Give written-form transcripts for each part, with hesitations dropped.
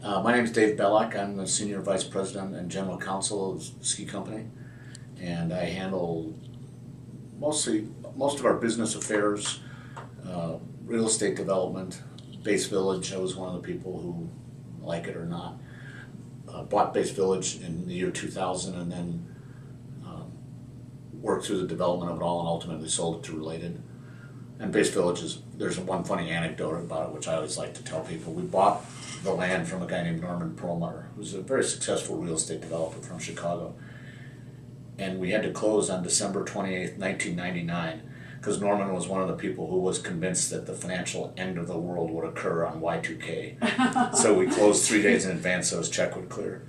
My name is Dave Bellack. I'm the Senior Vice President and General Counsel of the ski company, and I handle most of our business affairs, real estate development, Base Village. I was one of the people who, like it or not, bought Base Village in the year 2000 and then worked through the development of it all and ultimately sold it to Related. And Base Village there's one funny anecdote about it, which I always like to tell people. We bought the land from a guy named Norman Perlmutter, who's a very successful real estate developer from Chicago. And we had to close on December 28th, 1999, because Norman was one of the people who was convinced that the financial end of the world would occur on Y2K. So we closed 3 days in advance so his check would clear.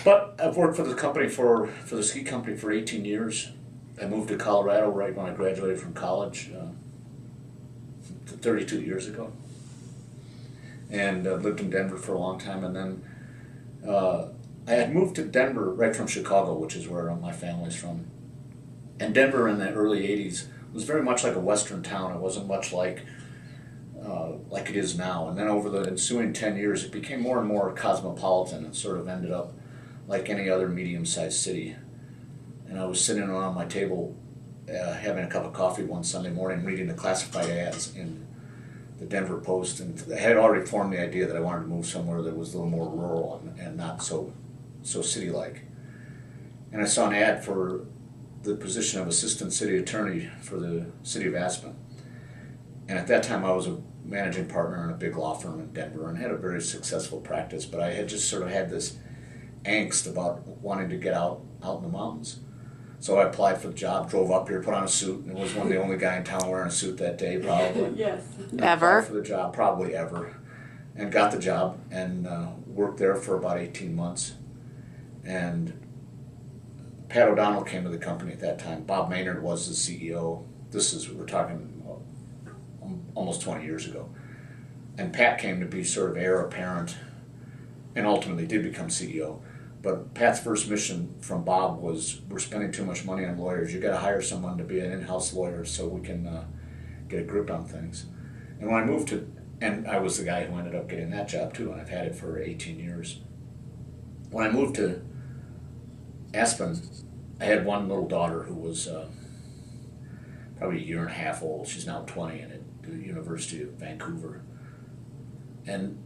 But I've worked for the company, for the ski company, for 18 years. I moved to Colorado right when I graduated from college 32 years ago, and lived in Denver for a long time. And then I had moved to Denver right from Chicago, which is where my family's from. And Denver in the early 80s was very much like a western town. It wasn't much like it is now. And then over the ensuing 10 years, it became more and more cosmopolitan and sort of ended up like any other medium-sized city. And I was sitting around my table having a cup of coffee one Sunday morning reading the classified ads in the Denver Post, and I had already formed the idea that I wanted to move somewhere that was a little more rural and not so city-like. And I saw an ad for the position of Assistant City Attorney for the city of Aspen. And at that time I was a managing partner in a big law firm in Denver and had a very successful practice, but I had just sort of had this angst about wanting to get out in the mountains. So I applied for the job, drove up here, put on a suit, and was one of the only guy in town wearing a suit that day, probably. Yes. Ever? Applied for the job, probably ever, and got the job and worked there for about 18 months. And Pat O'Donnell came to the company at that time. Bob Maynard was the CEO. We're talking almost 20 years ago. And Pat came to be sort of heir apparent and ultimately did become CEO. But Pat's first mission from Bob was, we're spending too much money on lawyers. You got to hire someone to be an in-house lawyer so we can get a grip on things. And when I moved and I was the guy who ended up getting that job too, and I've had it for 18 years. When I moved to Aspen, I had one little daughter who was probably a year and a half old. She's now 20 and at the University of Vancouver. And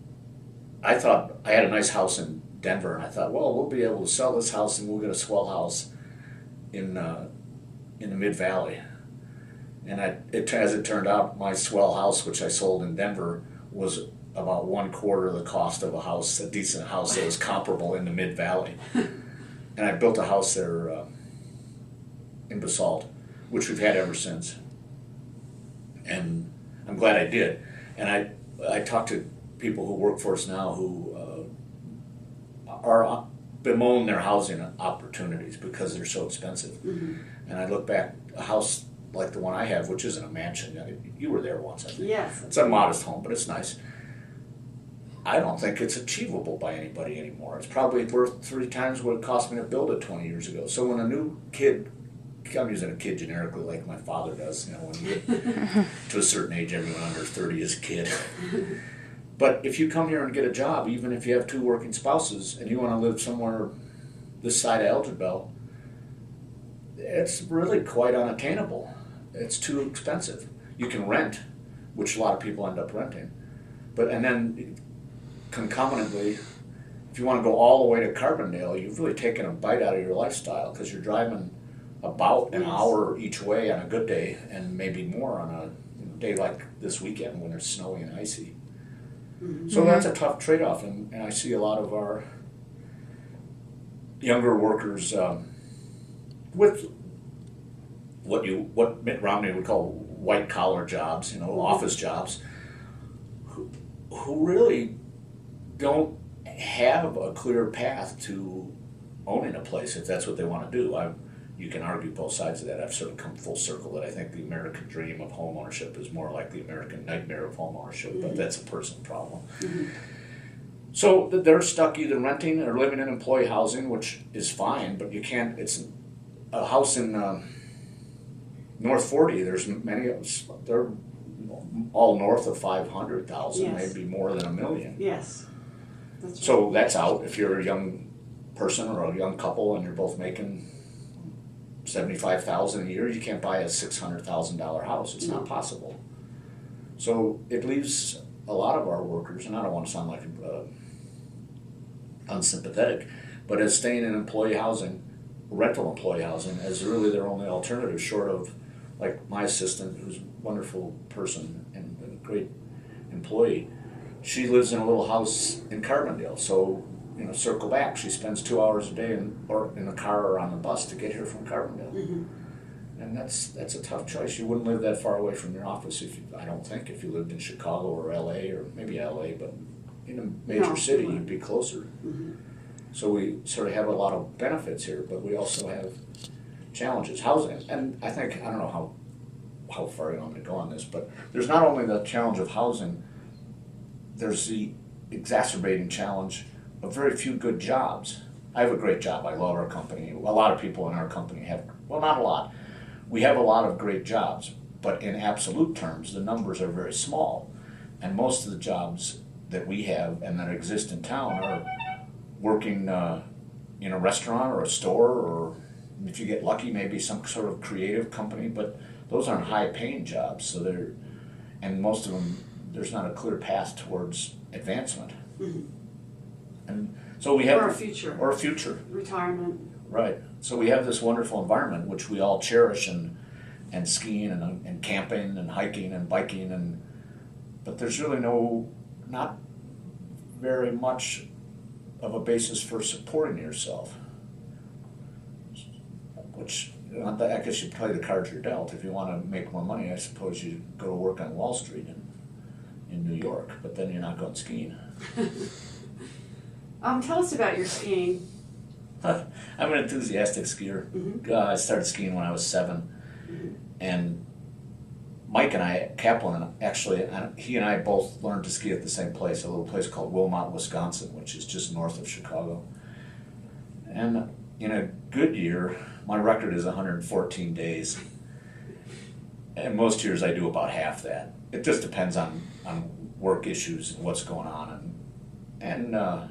I thought I had a nice house in Denver, and I thought, well, we'll be able to sell this house and we'll get a swell house in the Mid-Valley. And as it turned out, my swell house, which I sold in Denver, was about 1/4 the cost of a decent house that was comparable in the Mid-Valley. And I built a house there in Basalt, which we've had ever since. And I'm glad I did. And I talked to people who work for us now who are bemoan their housing opportunities because they're so expensive. Mm-hmm. And I look back, a house like the one I have, which isn't a mansion, you were there once, I think. Yes. It's a modest home, but it's nice. I don't think it's achievable by anybody anymore. It's probably worth 3 times what it cost me to build it 20 years ago. So when a new kid, I'm using a kid generically like my father does, when you get to a certain age, everyone under 30 is a kid. But if you come here and get a job, even if you have 2 working spouses and you want to live somewhere this side of Elgin, it's really quite unattainable. It's too expensive. You can rent, which a lot of people end up renting. And then concomitantly, if you want to go all the way to Carbondale, you've really taken a bite out of your lifestyle because you're driving about an hour each way on a good day and maybe more on a day like this weekend when it's snowy and icy. Mm-hmm. So that's a tough trade-off, and I see a lot of our younger workers with what Mitt Romney would call white-collar jobs, office jobs, who really don't have a clear path to owning a place if that's what they want to do. You can argue both sides of that. I've sort of come full circle that I think the American dream of home ownership is more like the American nightmare of home ownership, but that's a personal problem. Mm-hmm. So they're stuck either renting or living in employee housing, which is fine, but you can't, it's a house in North 40, there's many of us, they're all north of 500,000, yes. maybe more than 1 million. Yes. So that's out. If you're a young person or a young couple and you're both making $75,000 a year, you can't buy a $600,000 house. It's not possible. So it leaves a lot of our workers, and I don't want to sound like unsympathetic, but as staying in employee housing, rental employee housing, as really their only alternative, short of like my assistant, who's a wonderful person and a great employee. She lives in a little house in Carbondale, so circle back. She spends 2 hours a day or in the car or on the bus to get here from Carbondale, and that's a tough choice. You wouldn't live that far away from your office I don't think, if you lived in Chicago or L.A. or maybe L.A., but in a major city you'd be closer. So we sort of have a lot of benefits here, but we also have challenges. Housing, and I don't know how far you want me to go on this, but there's not only the challenge of housing, there's the exacerbating challenge of very few good jobs. I have a great job. I love our company. A lot of people in our company have, well, not a lot. We have a lot of great jobs, but in absolute terms, the numbers are very small. And most of the jobs that we have and that exist in town are working in a restaurant or a store, or if you get lucky, maybe some sort of creative company, but those aren't high-paying jobs. And most of them, there's not a clear path towards advancement. And so we have or a future retirement. Right. So we have this wonderful environment which we all cherish, and skiing and camping and hiking and biking, but there's really not very much of a basis for supporting yourself. Which, I guess you play the cards you're dealt. If you want to make more money, I suppose you go to work on Wall Street in New York, but then you're not going skiing. Tell us about your skiing. I'm an enthusiastic skier. I started skiing when I was 7, and Mike and I, Kaplan, actually, he and I both learned to ski at the same place, a little place called Wilmot, Wisconsin, which is just north of Chicago. And in a good year, my record is 114 days. And most years I do about half that. It just depends on work issues and what's going on, and a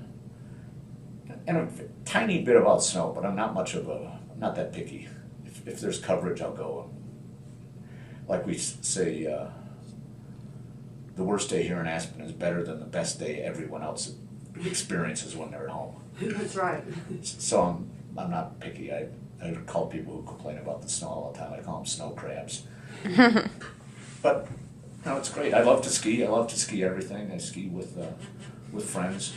tiny bit about snow, but I'm not that picky. If there's coverage, I'll go. Like we say, the worst day here in Aspen is better than the best day everyone else experiences when they're at home. That's right. So I'm not picky. I call people who complain about the snow all the time, I call them snow crabs. But it's great. I love to ski. I love to ski everything. I ski with friends.